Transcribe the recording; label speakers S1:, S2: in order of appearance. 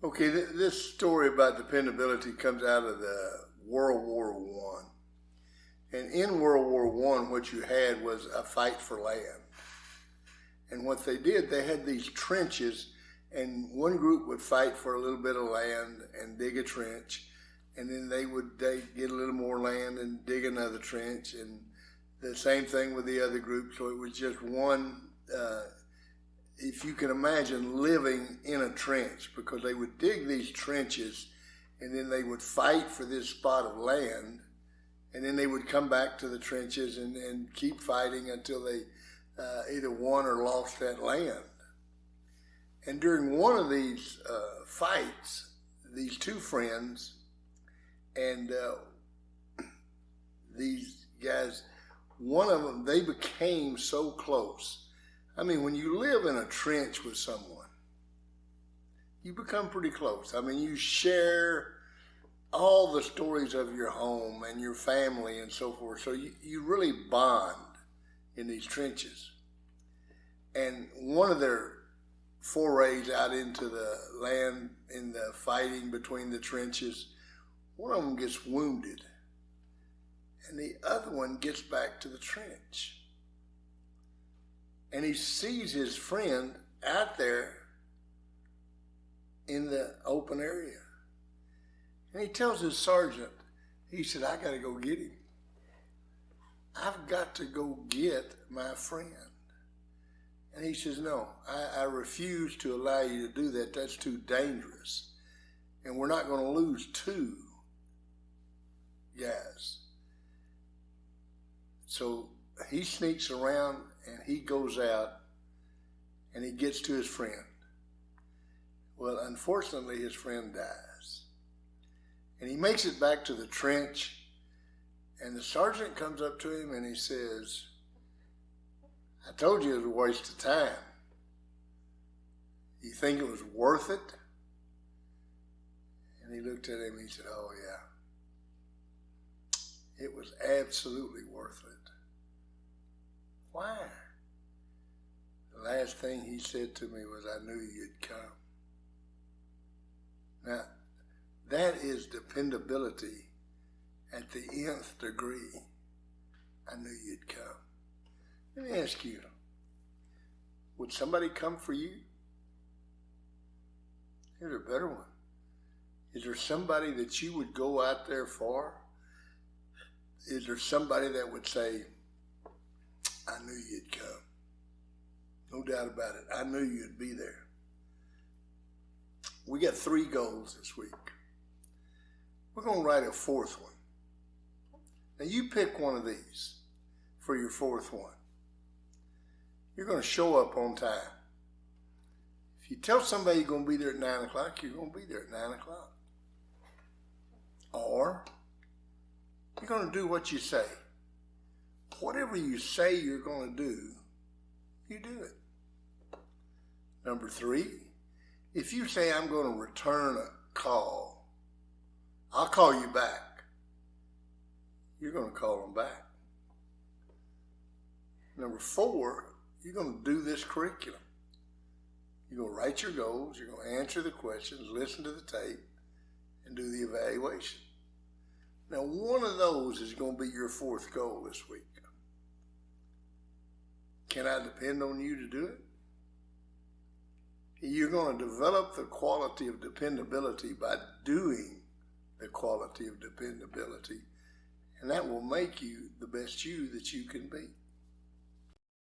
S1: Okay, this story about dependability comes out of the World War One, and in World War One, what you had was a fight for land. And what they did, they had these trenches, and one group would fight for a little bit of land and dig a trench, and then they'd get a little more land and dig another trench, and the same thing with the other group. So it was just one. If you can imagine living in a trench, because they would dig these trenches and then they would fight for this spot of land, and then they would come back to the trenches and keep fighting until they either won or lost that land. And during one of these fights, these two friends and these guys, one of them, they became so close. I mean, when you live in a trench with someone, you become pretty close. I mean, you share all the stories of your home and your family and so forth. So you really bond in these trenches. And one of their forays out into the land in the fighting between the trenches, one of them gets wounded, and the other one gets back to the trench. And he sees his friend out there in the open area. And he tells his sergeant, he said, I got to go get him. I've got to go get my friend. And he says, no, I refuse to allow you to do that. That's too dangerous. And we're not going to lose two guys. So he sneaks around and he goes out and he gets to his friend. Well, unfortunately, his friend dies. And he makes it back to the trench, and the sergeant comes up to him and he says, I told you it was a waste of time. You think it was worth it? And he looked at him and he said, oh yeah, it was absolutely worth it. Why? The last thing he said to me was, I knew you'd come. Now, that is dependability at the nth degree. I knew you'd come. Let me ask you, would somebody come for you? Here's a better one. Is there somebody that you would go out there for? Is there somebody that would say, I knew you'd come? No doubt about it. I knew you'd be there. We got 3 goals this week. We're going to write a 4th one. Now you pick one of these for your 4th one. You're going to show up on time. If you tell somebody you're going to be there at 9 o'clock, you're going to be there at 9 o'clock. Or you're going to do what you say. Whatever you say you're going to do, you do it. Number 3, if you say I'm going to return a call, I'll call you back. You're going to call them back. Number 4, you're going to do this curriculum. You're going to write your goals, you're going to answer the questions, listen to the tape, and do the evaluation. Now, one of those is going to be your 4th goal this week. Can I depend on you to do it? You're going to develop the quality of dependability by doing the quality of dependability, and that will make you the best you that you can be.